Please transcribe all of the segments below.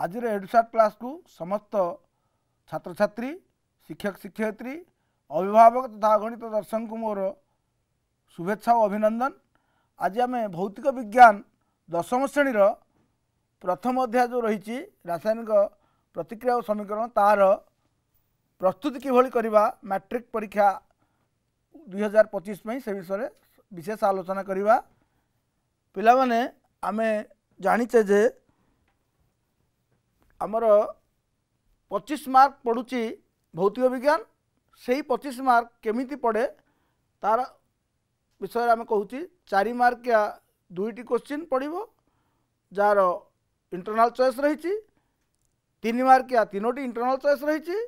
आज एडुसाट क्लास को समस्त छात्र छात्री शिक्षक शिक्षयित्री अभिभावक तथा गणित दर्शक को मोर शुभेच्छा और अभिनंदन। आज आम भौतिक विज्ञान दशम श्रेणीर प्रथम अध्याय जो रही रासायनिक प्रतिक्रिया और समीकरण तार प्रस्तुति किभଳି करवा मैट्रिक परीक्षा 2025 में से विषय विशेष आलोचना करवा। पिला माने आमे जानिचे जे आमर 25 मार्क पड़ुची भौतिक विज्ञान से 25 मार्क केमिति पड़े तार विषय आम कहूँ 4 मार्क या 2टी क्वेश्चन पड़ो जार इंटरनल चॉइस रही 3 मार्क या 3टी इंटरनल चॉइस रही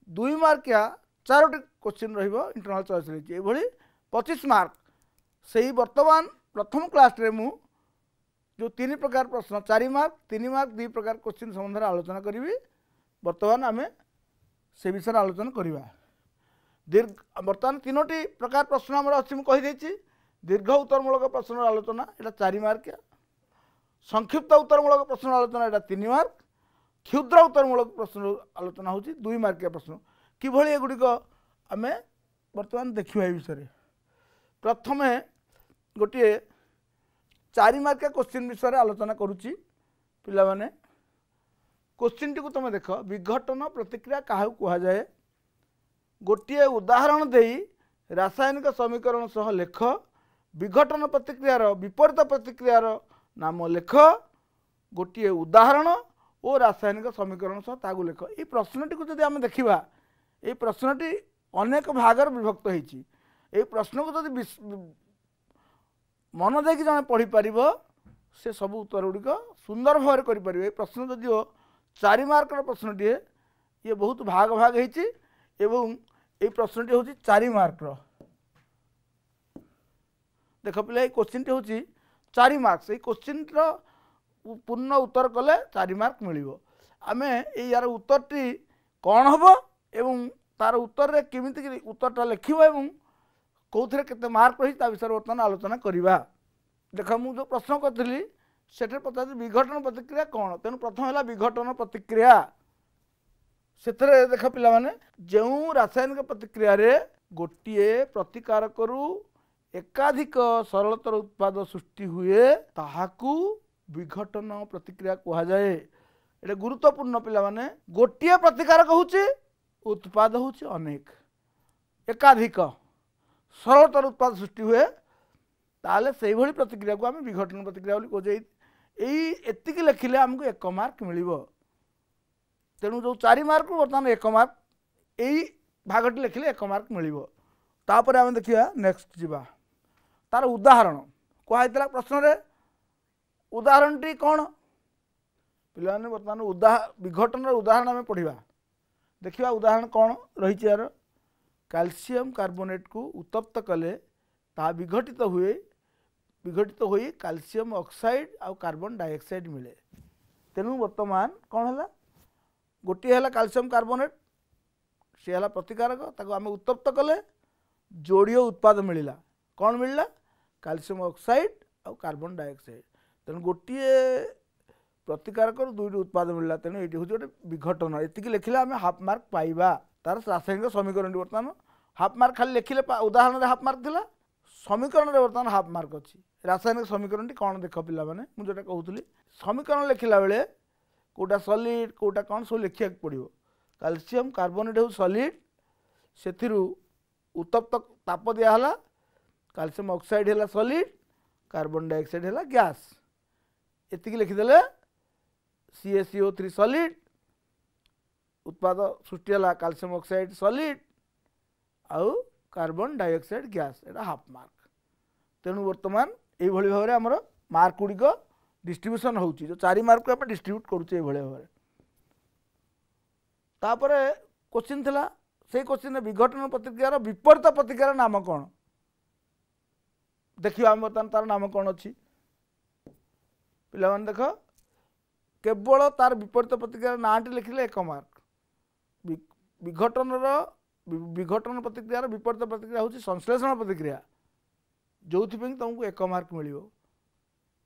2 मार्क या 4टी क्वेश्चन इंटरनल चॉइस रही ये 25 मार्क से ही वर्तमान प्रथम क्लास रे मु जो 3 प्रकार प्रश्न 4 मार्क 3 मार्क 2 प्रकार क्वेश्चन संबंध आलोचना करी वर्तमान आम से विषय आलोचना करवा। दीर्घ वर्तमान 3टी प्रकार प्रश्न आम अच्छी मुझे दीर्घ उत्तरमूलक प्रश्न आलोचना यहाँ 4 मार्क संक्षिप्त उत्तरमूलक प्रश्न आलोचना यहाँ 3 मार्क क्षुद्र उत्तरमूलक प्रश्न आलोचना हूँ 2 मार्किया प्रश्न किभଳି एगुड़िक आम वर्तमान देखा विषय। प्रथम गोटे 4 मार्किया क्वेश्चन विषय आलोचना करुच्ची पिला माने क्वेश्चन टी को तुम देख विघटन प्रतिक्रिया क्या कहुए गोटे उदाहरण दे रासायनिक समीकरण सह लेख विघटन प्रतिक्रियार विपरीत प्रतिक्रियार नाम लेख गोटे उदाहरण और रासायनिक समीकरण सह ताकू लेख। ये प्रश्नटी को जब आम देखा ये प्रश्नटी अनेक भागर विभक्त होती ये प्रश्न को जब मन देकी जड़े पढ़ी पार से सब उत्तर गुड़िक सुंदर भाव कर प्रश्न जदिव 4 मार्क प्रश्नटी ये बहुत भाग भाग होती ये प्रश्नटी हूँ 4 मार्क देख पिला ये क्वेश्चन टी हूँ 4 मार्क्स ये क्वेश्चन पूर्ण उत्तर कले 4 मार्क मिल आम यार उत्तर टी कौन हम एवं तार उत्तर रे केमिति उत्तरटा लिखिबो एवं कौथे केते मार्क रही विषय बर्तमान आलोचना करवा। देख मुझे जो प्रश्न करी से पचार विघटन प्रतिक्रिया कौन तेणु प्रथम है विघटन प्रतिक्रिया से देख पिला माने जो रासायनिक प्रतिक्रिया रे गोटे प्रतिकारक एकाधिक सरलतर उत्पाद सृष्टि हुए ताहाकू विघटन प्रतिक्रिया कहुए। ये गुरुत्वपूर्ण पिला माने गोटे प्रतिकारक होचे उत्पाद होचे अनेक एकाधिक सरलतर उत्पाद सृष्टि हुए ताले से भली प्रतिक्रिया को आम विघटन प्रतिक्रिया कहे एतिक लिखिले आमको 1 मार्क मिल तेणु जो 4 मार्क बर्तमान 1 मार्क यही भागटी लिखिले 1 मार्क मिल। तापर आम देखिए नेक्स्ट जीवा तार उदाहरण कहला प्रश्न रे उदाहरणटी कौन पे बर्तमान विघटन उदाहरण आम पढ़ा देखा उदाहरण कौन रही यार कैल्शियम कार्बोनेट को उत्तप्त कले ता विघटित हो कैल्शियम ऑक्साइड और कार्बन डाइऑक्साइड मिले तेणु वर्तमान कौन है गोटे है कैल्शियम कार्बोनेट सी है प्रतिकारक ताको आम उत्तप्त कले जोड़ीय उत्पाद मिलला कौन मिलला कैल्शियम ऑक्साइड और कार्बन डाइऑक्साइड तेणु गोटे प्रतिकारक 2टी उत्पाद मिलला तेणु ये हूँ गोटे विघटन ये लिखिले आम हाफ मार्क पाइबा तार रासायनिक समीकरण बर्तमान हाफ मार्क खाली लिखिले उदाहरण हाफ मार्क थिला समीकरण बर्तमान हाफ मार्क अच्छी रासायनिक समीकरण कौन देख पिला माने मुझे कहूली समीकरण लिखला बेले कोटा सॉलिड कोटा कौन सब लिखा पड़ो कैल्शियम कार्बोनेट हो सॉलिड से उत्तप्त ताप दिहला कैल्शियम ऑक्साइड है सॉलिड कार्बन डाइऑक्साइड है गैस एतिक लिखिदे CaCO3 सॉलिड उत्पाद सृष्टि है कैल्शियम ऑक्साइड सॉलिड आउ कार्बन डाइऑक्साइड गैस एटा हाफ मार्क तेणु वर्तमान ये भाव में आमर मार्क गुड़िक डिस्ट्रीब्यूशन होची जो 4 मार्क को आप डिस्ट्रीब्यूट करुचे भाव में। तापर क्वेश्चन थिला से क्वेश्चन विघटन प्रतिक्रियार विपरीत प्रतिक्रियार नाम कौन देखिए आम बर्तमान तार नाम कौन अच्छी पिला माने देख केवल तार विपरीत प्रतिक्रिया नाटी लिखिले 1 मार्क विघटन प्रतिक्रियार विपरीत प्रतिक्रिया हूँ संश्लेषण प्रतिक्रिया जो तुमको 1 मार्क मिल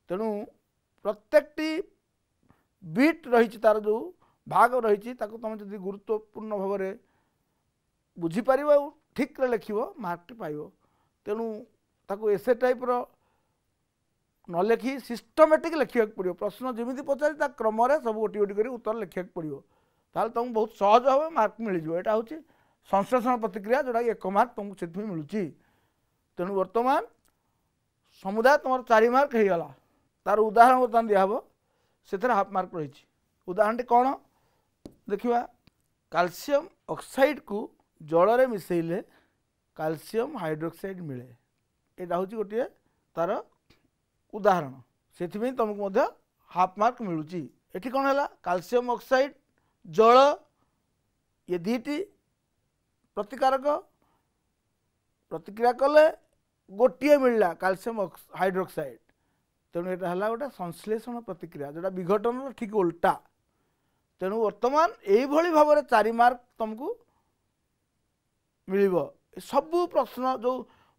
तेणु प्रत्येकटी बिट रही तार जो भाग रही तुम जब गुरुत्वपूर्ण भाव में बुझीपर ठीक लिख मार्कटी पाइब। तेणु ताकू एसे टाइप रो न लिखि सिस्टमेटिक लिखा पड़ो। प्रश्न जमी पचारि क्रम सब गोटी गोटी कर उत्तर लिखा पड़ो। ताल तुमको बहुत सहज भाव मार्क मिल जाए। यहाँ हूँ संश्लेषण प्रतिक्रिया जोटा 1 मार्क तुमको से मिलूँ। तेणु वर्तमान समुदाय तुम 4 मार्क हो गला। तार उदाहरण बर्तमान दिहब से हाफ मार्क रही। उदाहरण टी कौन देखा कैल्शियम ऑक्साइड को जल में मिसेले कैल्शियम हाइड्रोक्साइड मिले। यहाँ हूँ गोटे तार उदाहरण से तुमको हाफ मार्क मिलूँ। ये कौन है कैल्शियम ऑक्साइड जल ये दीटी प्रतिकारक प्रतिक्रिया कले गोटे मिलला कैल्शियम हाइड्रोक्साइड। तेणु यहाँ गोटे संश्लेषण प्रतिक्रिया जोटा विघटन ठीक उल्टा। तेणु वर्तमान यही भाव में 4 मार्क तुमको मिल सबू प्रश्न जो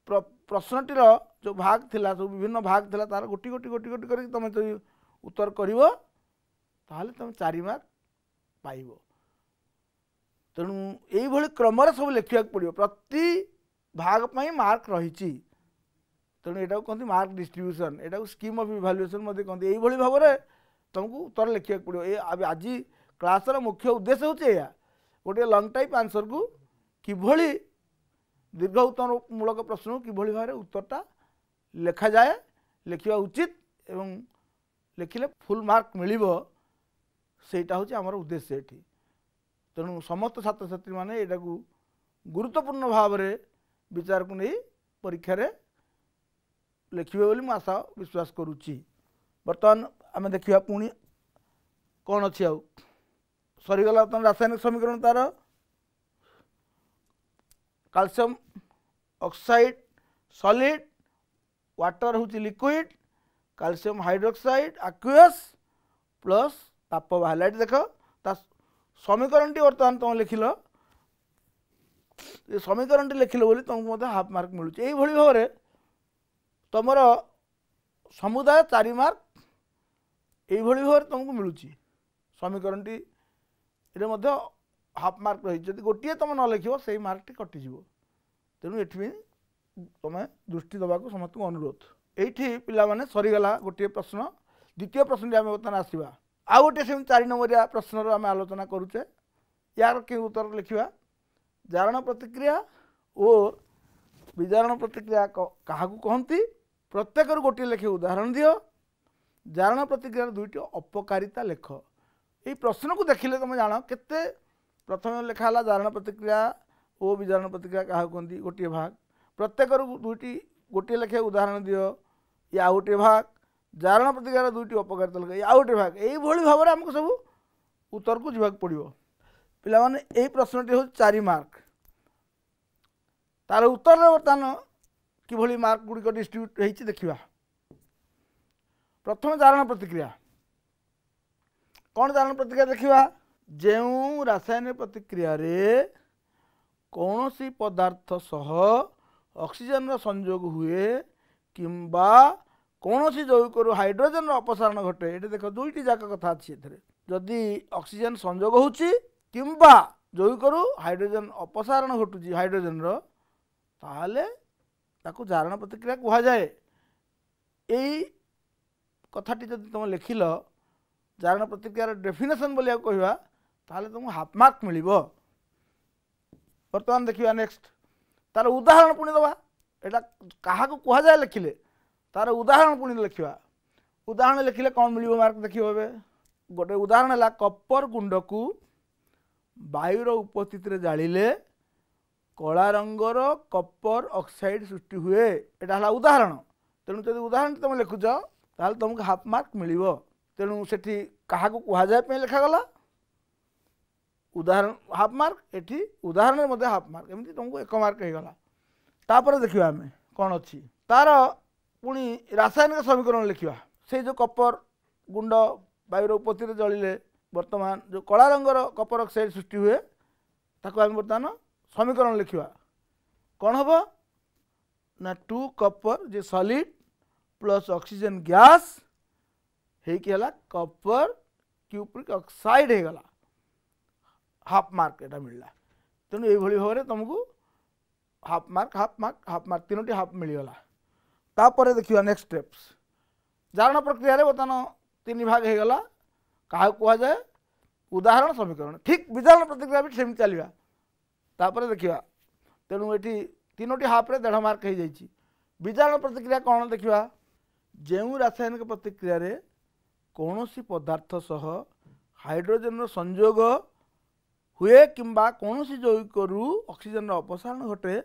प्रश्नटीर जो भाग थिला सब विभिन्न भाग थिला तार गोटी गोटी गोटी गोटी कर तुम जो उत्तर कर तुम 4 मार्क पाइब। तेणु यही क्रम सब लिखा पड़ो। प्रति भाग पर मार्क रही। तेणु यहाँ कहते मार्क डिस्ट्रीब्यूशन यहाँ स्कीम ऑफ इवैल्यूएशन कहते यही भाव में तुमको उत्तर लिखा पड़ो। ये आज क्लास मुख्य उद्देश्य होगा गोटे लंग टाइप आंसर को किभली दीर्घ उत्तर मूलक प्रश्न को किभली भाव उत्तरटा लिखा जाए लिखा उचित एवं लिखिले फुल मार्क मिलिबो सेटा हूँ आमर उद्देश्य ये। तेणु समस्त छात्र छात्री मैंने यहाँ को गुरुत्वपूर्ण भाव में विचार को नहीं परीक्षा रे लिखे बोली आशा विश्वास करुच्ची। बर्तमान आम देखा पुणी कौन अच्छी आउ सरीगला बर्तमान रासायनिक समीकरण तार कैल्शियम ऑक्साइड सॉलिड वाटर हूँ liquid calcium hydroxide aqueous plus ताप बाहर देख ता समीकरण टी बर्तमान तुम लिखिल ये समीकरण टी लिखिल बोली तुमको मत हाफ मार्क मिलूँ। यही भाव में तुमर समुदाय 4 मार्क यही भाव में तुमको मिलूँ। समीकरण टी हाफ मार्क रही जब गोटे तुम न लिख से मार्क टी कटिज। तेणु ये तुम दृष्टि देवा समस्त अनुरोध। ये पिला सरीगला गोटे प्रश्न द्वितीय प्रश्न आम बर्तमान आसवा आ गोटे से 4 नंबरिया प्रश्न आम आलोचना करुचे। यार कि उत्तर लिखा जारण प्रतिक्रिया और विजारण प्रतिक्रिया क्या कहती प्रत्येक गोटे लेखे उदाहरण दियो। जारण प्रतिक्रिया 2टी अपकारिता लेख। ये प्रश्न को देखिले तुम जान केते प्रथम लिखाला जारण प्रतिक्रिया और विजारण प्रतिक्रिया क्या कहती गोटे भाग प्रत्येक 2टी गोटे लेखे उदाहरण दियो या गोटे भाग जारण प्रतिक्रिया 2टी अपकारिता लेख या गोटे भाग यही भाव में आमको सब उत्तर को जीवाक पड़ो। पिला माने यही प्रश्नटी हूँ 4 मार्क तार उत्तर बर्तमान किभली मार्क गुड़िक डिस्ट्रीब्यूट होती देखा। प्रथम जारण प्रतिक्रिया कौन जारण प्रतिक्रिया देखा जो रासायनिक प्रतिक्रिया रे कौन सी पदार्थ सह ऑक्सीजन संयोग हुए किंबा कौन सी जैविक हाइड्रोजन अपसारण घटे। ये देख 2टी जाक कथा अच्छी जदि ऑक्सीजन संयोग होची किंबा जैविक हाइड्रोजन अपसारण घटुची हाइड्रोजन ताहले ताकू जारण प्रतिक्रिया कह जाए। यही कथाटी जब तुम लिखिल जारण प्रतिक्रियार डेफिनेशन बोलिया कहवा ताहले तुमको हाफ मार्क मिल। बर्तमान देखिए नेक्स्ट तार उदाहरण पुणी दबा एटा क्या कह जाए लिखिले तार उदाहरण पुणी लिखा। उदाहरण लिखिले कौन मिल मार्क देखिए गोटे उदाहरण है कपर गुंड को वायुर उपस्थित जाड़े कला रंगर कपर ऑक्साइड सृष्टि हुए। यहाँ है उदाहरण। तेणु जब उदाहरण तुम लिखुच ताल तुमको हाफ मार्क मिल। तेणु से क्या कह जाए लिखागला उदाहरण हाफ मार्क ये उदाहरण मध्य हाफ मार्क एमती तुमको 1 मार्क हो गला। तापर देखिए आम कौन अच्छी तार पुणी रासायनिक समीकरण लिखा से जो कपर गुंड वायुर उपस्थित जलिले वर्तमान जो कला रंगर कपर ऑक्साइड सृष्टि हुए ताको आम बर्तमान समीकरण लिखा कौन हम ना 2 कपर जे सॉलिड प्लस ऑक्सीजन गैस है कपर क्यूप्रिक ऑक्साइड हो गला हाफ मार्क एटा मिलला तेणु ये भाव में तुमको हाफ मार्क तीनो हाफ मिलगला तापर देखिए नेक्स्ट स्टेप्स जारण प्रक्रिया रे बर्तमान 3 भाग हो गला क्या कह जाए उदाहरण समीकरण ठीक विजारण प्रतिक्रिया भी सेम चलवा तापर देखिए तेणु ये तीनो हाफ रे 1.5 मार्क हो जाए विजारण प्रतिक्रिया कौन देखा जो रासायनिक प्रतिक्रिया रे कौन सी पदार्थ सह हाइड्रोजन संयोग हुए किंबा कौन सी जैविक ऑक्सीजन अपसारण घटे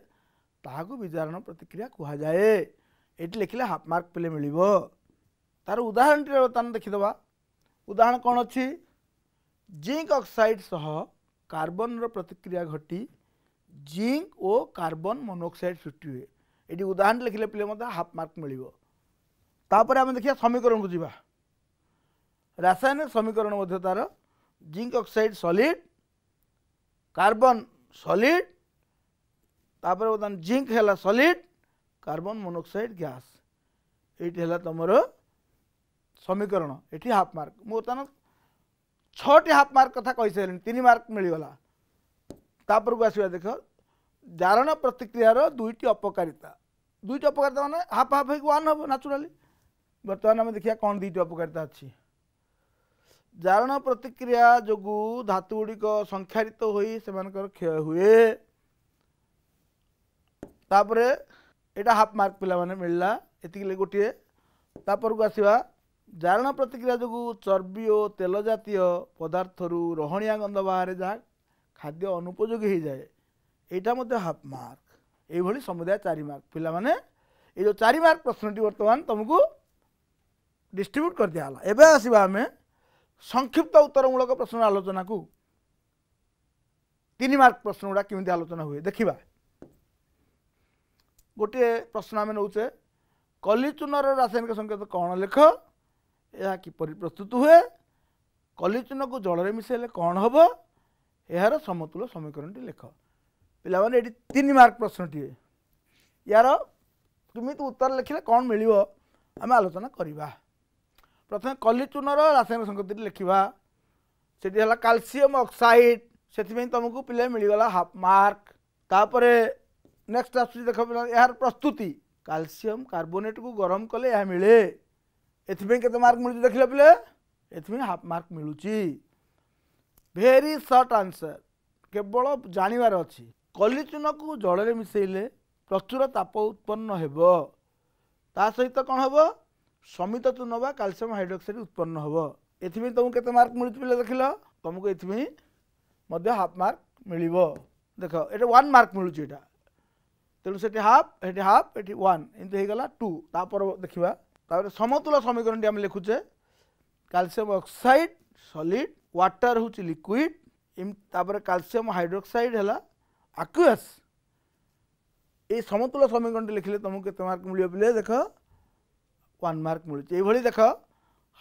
ताकू विजारण प्रतिक्रिया कह जाए ये लिखले हाफ मार्क पे मिल तार उदाहरण बर्तमान देखीदे उदाहरण कौन अच्छी जिंक ऑक्साइड सह कार्बन प्रतिक्रिया घटी जिंक और कार्बन मोनोक्साइड सृष्टि हुए ये उदाहरण लिखले पे हाफ मार्क मिल तापर आम देखिए समीकरण को जीवा रासायनिक समीकरण तार zinc oxide solid carbon solid तापर बर्तमान जिंक है सॉलिड कार्बन मोनोक्साइड गैस ये तुम समीकरण ये हाफ मार्क बर्तमान 6टी हाफ मार्क कथा कही सारे 3 मार्क मिलगला तापर को आसवा देख जारण प्रतिक्रियार 2टी अपकारिता माने हाफ हाफ हो 1 हम नाचुराली बर्तमान आम देखिए कौन 2टी अपकारिता अच्छी जारण प्रतिक्रिया जोगु धातु गुड़िक संख्यारित होई सेमानकर क्षय हुए तापर एटा हाफ मार्क पिला माने मिलला एतिक गोटे तापर को आसवा जारण प्रतिक्रिया जोगु चर्बी और तेल जातीय पदार्थ रहणिया गंध बाहर जहाँ खाद्य अनुपयोगी हो जाए यहाँ मध्य हाफ मार्क ये समुदाय 4 मार्क पिला माने ये जो 4 मार्क प्रश्नटी बर्तमान तुमको डिस्ट्रीब्यूट कर दिया एबे आसीबा हमें संक्षिप्त उत्तरमूलक प्रश्न आलोचना को 3 मार्क प्रश्न गुड़ा केमी आलोचना हुए देखा गोटे प्रश्न आम नौचे कली चूनर रासायनिक संकेत कौन लेख यह किपरि प्रस्तुत हुए कली चून को जल में मिसेले कौन हम यार समतुल समीकरण लेख पिला माने ये 3 मार्क प्रश्नटी यार केमी उत्तर लिखले कौन मिल आम आलोचना करवा प्रथम कली चूनर रासायनिक संकेत लिखा से कैल्शियम ऑक्साइड से तुमको पिले मिलगला हाफ मार्क तापर नेक्स्ट आस देख यार प्रस्तुति कैल्शियम कार्बोनेट को गरम कले यह मिले एके मार्क मिलूँ देख पिले ये हाफ मार्क मिलूँ भेरी सर्ट आंसर केवल जानवर अच्छी कली चून को जल में मिसेले प्रचुर ताप उत्पन्न हो सहित कौन हम समित चून बा कैल्शियम हाइड्रोक्साइड उत्पन्न हम ये तुमको केते मार्क मिलूँ पिले देख तुमको ये हाफ मार्क मिल देख ये 1 मार्क मिलूँ यहाँ तेणु से हाफ ये हाफ ये 1 एमती होगला 2 तापर देखा तापर समतुल समीकरण आम लिखुचे कैल्शियम ऑक्साइड सॉलिड वाटर हूँ लिक्विड तापर कैल्शियम हाइड्रोक्साइड है आक्वस ये समतुल समीकरण लिखले तुमको केते मार्क मिल पे देख 1 मार्क मिलूँ ये देख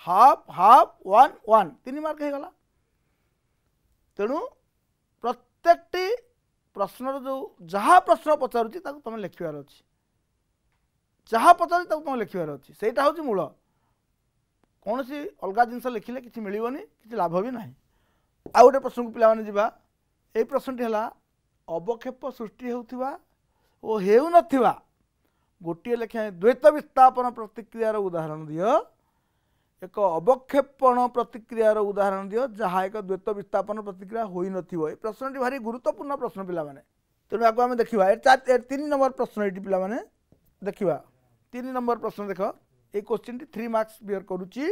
हाफ हाफ 1 1 3 मार्क हो गला तेणु प्रत्येकटी प्रश्न जो जहाँ प्रश्न पचारूँ तुम लिखार अच्छी जहाँ पचार तुम लिखार अच्छी से हूँ मूल कौन सी अलग जिनस लिखिले किसी मिलबनी किसी लाभ भी ना आ गए प्रश्न को पिला जावा ये प्रश्नटी है अवक्षेप सृष्टि होता हो गोटे लेखाएं द्वैत विस्थापन प्रतिक्रियार उदाहरण दियो एक अवक्षेपण प्रतिक्रियार उदाहरण दियो जहाँ एक द्वैत विस्थापन प्रतिक्रिया होई नथिबो। प्रश्नटी भारी गुरुत्वपूर्ण प्रश्न पिला माने तेणु आपको आम देखा 3 नंबर प्रश्न ये पिला माने देखा 3 नंबर प्रश्न देख ये क्वेश्चन 3 मार्क्स बियर करुच्ची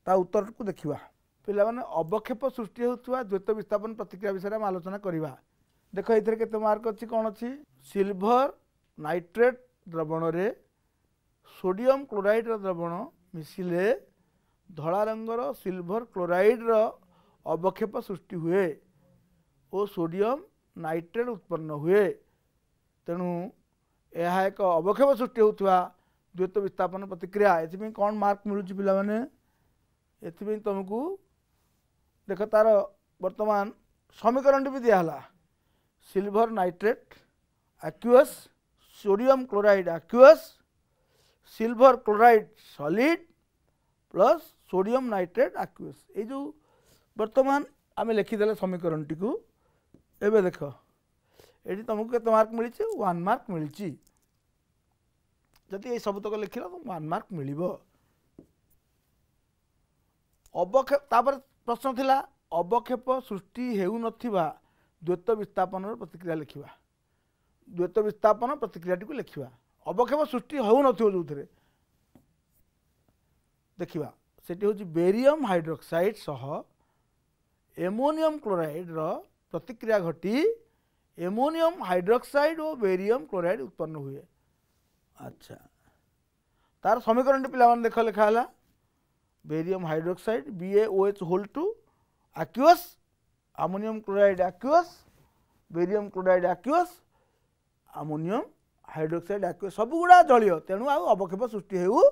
ता उत्तर को देखा पिला माने अवक्षेप सृष्टि होता द्वैत विस्थापन प्रतिक्रिया विषय में आलोचना करवा देख ये केते मार्क अच्छी कौन अच्छी सिल्भर नाइट्रेट द्रवण रे सोडियम क्लोराइड द्रवण मिसिले धला रंगर सिल्भर क्लोराइड अवक्षेप सृष्टि हुए और सोडियम नाइट्रेट उत्पन्न हुए तेणु यह एक अवक्षेप सृष्टि होता द्वैत विस्थापन प्रतिक्रिया ये कौन मार्क मिलूँ पिला माने ये तुमको देख तार वर्तमान समीकरण भी दिहला silver nitrate aqueous sodium chloride aqueous silver chloride solid plus sodium nitrate aqueous ये जो बर्तमान आम लिखिदे समीकरण टी को एवं देख ये तुमको केते मार्क मिली 1 मार्क मिली जदि ये सबतक लिखल तो 1 मार्क मिल अवक्षेप प्रश्न थिला अवक्षेप सृष्टि हेउ नथिबा द्वैत विस्थापन प्रतिक्रिया लिखा द्वैत विस्थापन प्रतिक्रिया को लिखा अवक्षेप सृष्टि हो नथिबो जो थे देखा सेठी हूँ बेरियम हाइड्रोक्साइड सह एमोनियम क्लोराइड रो प्रतिक्रिया घटी एमोनियम हाइड्रोक्साइड और बेरियम क्लोराइड उत्पन्न हुए। अच्छा तार समीकरण पिला देख लिखा है barium hydroxide BaOH whole two aqueous ammonium chloride aqueous barium chloride aqueous ammonium hydroxide aqueous सब गुड़ा जलीय तेणु अवक्षेप सृष्टि हो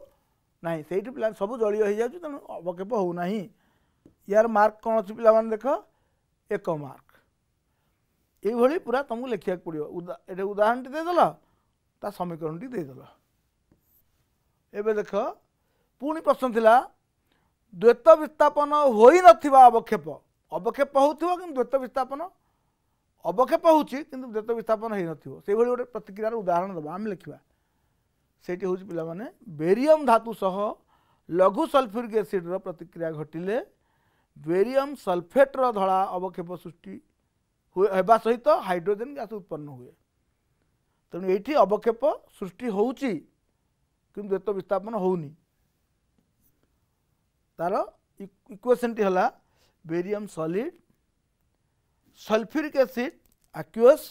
ना से पिला सब जलीय हो जाए तेणु अवक्षेप होना यार मार्क कौन अच्छी पिला देख 1 मार्क ये पूरा तुमको लिखा पड़ो ये उदाहरण टी देदेल ता समीकरण टी देदेल एवं देख पुणी प्रश्न थिला द्वैत विस्थापन हो नथिबा अवक्षेप अवक्षेप होथिबो कि द्वैत विस्थापन अवक्षेप होछि किंतु द्वैत विस्थापन हो नथिबो से भली गोटे प्रतिक्रियार उदाहरण दबा आम लिखा सेठी होछि पिला माने बेरियम धातु सह लघु सल्फ्यूरिक एसिड रो प्रतिक्रिया घटिले बेरियम सल्फेट रो धड़ा अवक्षेप सृष्टि होगा सहित हाइड्रोजन गैस उत्पन्न हुए तेणु ये अवक्षेप सृष्टि होउची किंतु द्वैत विस्थापन होउनी तार इक्वेशन टी हला barium solid sulphuric acid aqueous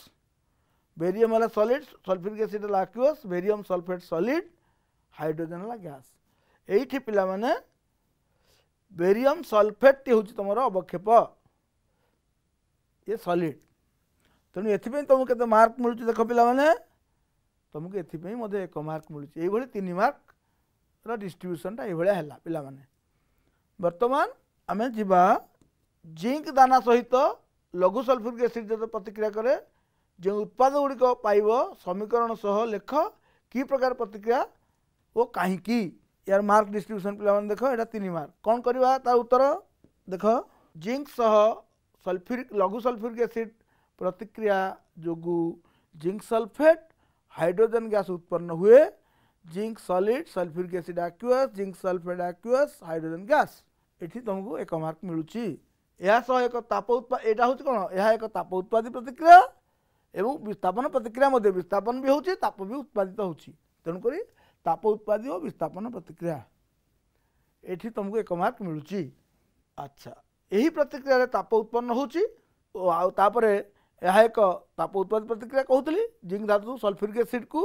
barium हला सॉलिड सल्फ्यूरिक एसिड हला aqueous barium sulphate solid hydrogen हला गैस एठी पिला माने बेरियम सल्फेट टी होची तमरो अवक्षेप ये सॉलिड तेणु ये तुमको केते मार्क मिलूँ देख पे तुमको ये 1 मार्क मिलूँ ये 3 मार्क डिस्ट्रीब्यूशन ये पिला बर्तमान आम जीवा जिंक दाना सहित लघु सल्फ्यूरिक एसिड जो प्रतिक्रिया करे जो उत्पाद गुड़िक पाइब समीकरण सह लेख कि प्रकार प्रतिक्रिया वो कहीं यार मार्क डिस्ट्रीब्यूशन पिला देख ये 3 मार्क कौन करवा तार उत्तर देख जिंक सह सल्फ्यूरिक लघु सल्फ्यूरिक एसिड प्रतिक्रिया जोगु जिंक सल्फेट हाइड्रोजन गैस उत्पन्न हुए zinc solid sulphuric acid aqueous zinc sulphate aqueous hydrogen gas ये तुमको 1 मार्क मिलूँ यह सह एक ताप यहाँ हूँ कौन यह एक ताप उत्पादी प्रतिक्रिया एवं विस्थापन प्रतिक्रिया मध्य विस्थापन भी होची ताप भी उत्पादित होची तेणुक ताप उत्पादी और विस्थापन प्रतिक्रिया ये तुमको 1 मार्क मिलूँ। अच्छा यही प्रतिक्रिया ताप उत्पन्न होची यह एक ताप उत्पाद प्रतिक्रिया कहूली जिंक धातु सल्फ्यूरिक एसिड को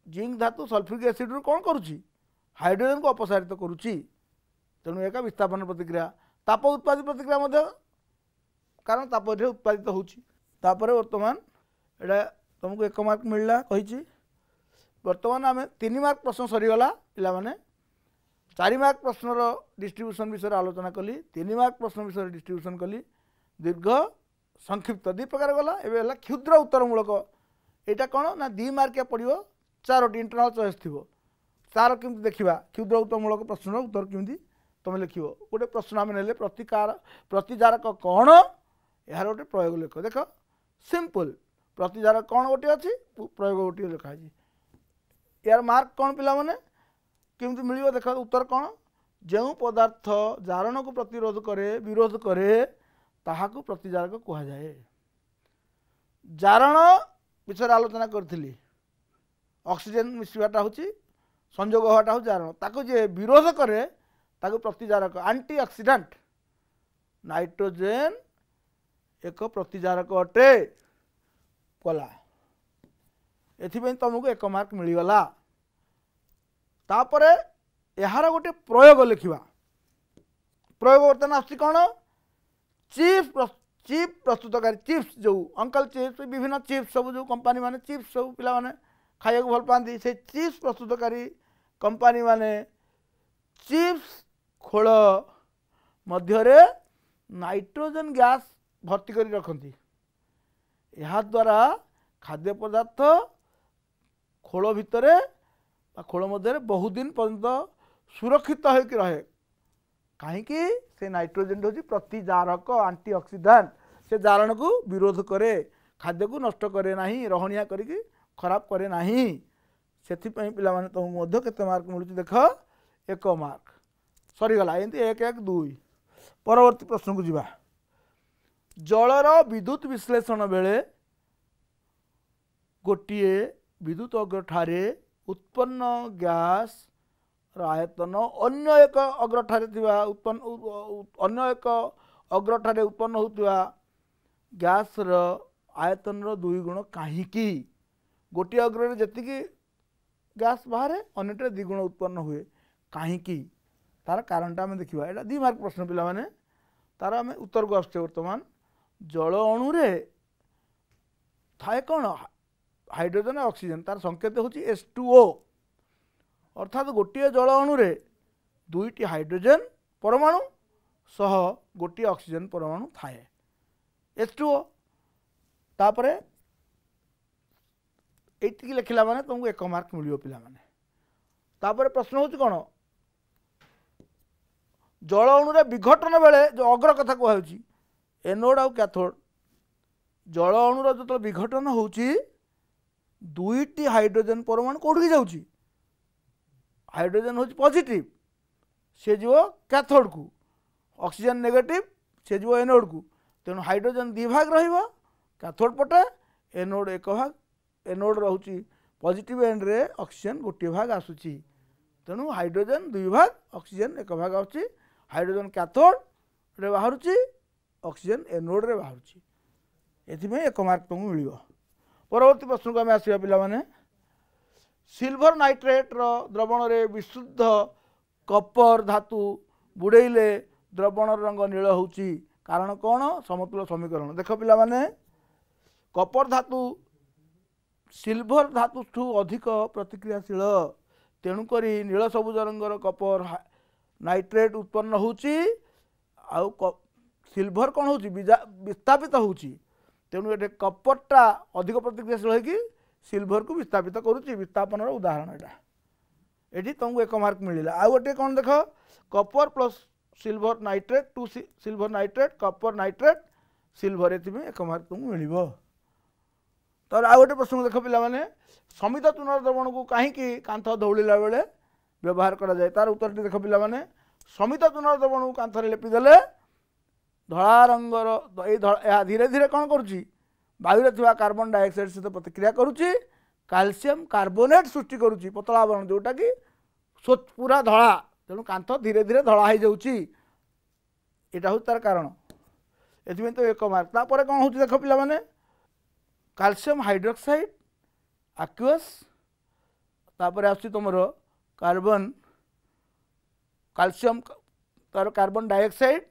जिंक धातु सल्फ्यूरिक एसिड रु कौन करुच्ची हाइड्रोजन को अपसारित करुच्ची तेणु एक विस्थापन प्रतिक्रिया ताप उत्पादी प्रतिक्रिया मध्य कारण ताप ये उत्पादित होची बर्तमान एटा तुमको 1 मार्क मिलला कही बर्तमान आम 3 मार्क प्रश्न सरीगला पिला माने 4 मार्क प्रश्नर डिस्ट्रीब्यूशन विषय आलोचना कली 3 मार्क प्रश्न विषय डिस्ट्रीब्यूशन कली दीर्घ संक्षिप्त 2 प्रकार गला एवं क्षुद्र उत्तरमूलक यहाँ कौन ना 2 मार्किया पड़ो 4टी इंटरनल चॉइस थी तार केमती देखा क्षुद्र उत्तरमूलक प्रश्न उत्तर केमती तुम लिख गोटे प्रश्न आम ने प्रतिजारक कौन यार गोटे प्रयोग लिख देख सिंपल प्रतिजारक कौन गोटे अच्छी प्रयोग गोटे लिखाई यार मार्क कौन पिला माने केमती मिल देख उत्तर कौन जो पदार्थ जारण को प्रतिरोध करे विरोध करे ताहाकू प्रतिजारक कहुए जारण विषय आलोचना करी ऑक्सीजन मिसवाटा हूँ संजोग हवाटा हूँ जारण ताको जे विरोध करे ताको प्रतिजारक एंटी ऑक्सीडेंट नाइट्रोजेन एक प्रतिजारक अटे कला एथिपई तुमको 1 मार्क मिलगला तापरे यार गोटे प्रयोग लिखा प्रयोग बर्तमान आसुची कौन चिप प्रस्तुतकारी चिप्स जो अंकल चिप्स विभिन्न चिप्स सब जो कंपनी माने चिप्स सब पिला माने खाया भल पाती से चिप्स प्रस्तुतकारी कंपनी माने चिप्स खोल मध्य नाइट्रोजन गैस भर्ती कर रखती यह द्वारा खाद्य पदार्थ खोल भितर खोल मध्य बहुत दिन पर्यंत सुरक्षित हो रहे कहीं से नाइट्रोजेन हूँ प्रतिजारक आंटीऑक्सीडेंट से जारण को विरोध करे खाद्य को नष्ट करे ना रहणिया करी खराब करे ना से पाने तुमको केते मार्क मिलूँ देख 1 मार्क सरीगला एमती 1 1 2 परवर्ती प्रश्न को जीवा जलर विद्युत विश्लेषण बेले गोटे विद्युत अग्रठारे उत्पन्न गैस आयतन अन्य एक अग्रठारे अन्य एक अग्रठारे उत्पन्न होता गैस आयतन 2 गुण कहीं गोटे अग्र जी गैस बाहर अन्यटे 2 गुण उत्पन्न हुए कहीं तार कारण आम देखा यहाँ 2 मार्क प्रश्न पिला माने तार आम उत्तर को आसुचे बर्तमान जल अणु थाए कौन हाइड्रोजन ऑक्सीजन तार संकेत हूँ H2O अर्थात गोटे जल अणु 2टी हाइड्रोजन परमाणु सह गोटे ऑक्सीजन परमाणु थाए H2O तापरे ये लिखला माने तुमको 1 मार्क मिलियो पिला माने तापरे प्रश्न हूँ कौन जल अणु विघटन बेले जो अग्र कथा कहूँ एनोड आउ कैथोड जल अणुर जो विघटन होची 2टी हाइड्रोजन परमाणु कौटी जाऊँगी हाइड्रोजन हूँ पॉजिटिव से जीव कैथोड को ऑक्सीजन नेगेटिव से जीव एनोड को तेणु हाइड्रोजन 2 भाग रहिबो कैथोड पटे एनोड 1 भाग एनोड रोची पॉजिटिव एंड रे ऑक्सीजन गोटे भाग आसूची तेणु हाइड्रोजन 2 भाग ऑक्सीजन 1 भाग आसूची hydrogen cathode ray बाहरुची oxygen anode रे बाहरुची एथिमे 1 मार्क तुमको मिलिबो परवर्ती प्रश्न को आम आसवा पिला माने सिल्वर नाइट्रेट रो द्रवण रे विशुद्ध कपर धातु बुड़ेले द्रवण रंग नील होची कारण कौन समतुल समीकरण देख पिला माने कपर धातु सिल्वर धातु ठू अधिक प्रतिक्रियाशील तेणुक नील सबुज रंगर कपर नाइट्रेट उत्पन्न होची आउ सिल्वर कौन होची विस्थापित होची तेणु ये कपरटा अधिक प्रतिक्रियाशील होगी सिल्वर को विस्थापित करुच्ची विस्थापन उदाहरण ये तुमको 1 मार्क मिलला आउ गोटे कौन देख copper plus silver nitrate 2 silver nitrate copper nitrate silver ये 1 मार्क तुमको मिल तर आउ गोटे प्रश्न देख पिला माने समित चून द्रवण को कहीं कांथ धौलिला बेले व्यवहार करा जाए तार उत्तर देख पिला माने समित चून द्रवण को कांथरे लेपिदेले धला रंगर धीरे धीरे कौन करुच्ची वायु थिबा कार्बन डाइऑक्साइड सहित प्रतिक्रिया करुच्ची कैल्शियम कार्बोनेट सृष्टि करुच्ची पतला आवरण जोटा कि पूरा धला तेणु कांथ धीरे धीरे धला हो जाऊँगी यहाँ हूँ तार कारण एथि तो 1 मार्क तापर कौन हो देख पिला माने कैल्शियम हाइड्रोक्साइड एक्वस तापर आसुची तुमर कार्बन कैल्शियम तार कार्बन डाइऑक्साइड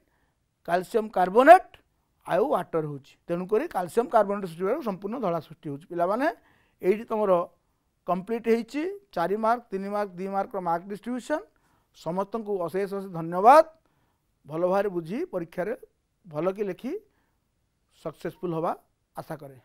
कैल्शियम कार्बोनेट आउ वाटर हो तेणुक कैल्शियम कार्बोनेट सृष्टि संपूर्ण धला सृष्टि हो पिला माने ये तुम कंप्लीट हो 4 mark 3 mark 2 mark mark distribution समस्त को अशेष अशेष धन्यवाद भल भाव बुझी परीक्षा भल कि लिखि सक्सेसफुल हवा आशा करे।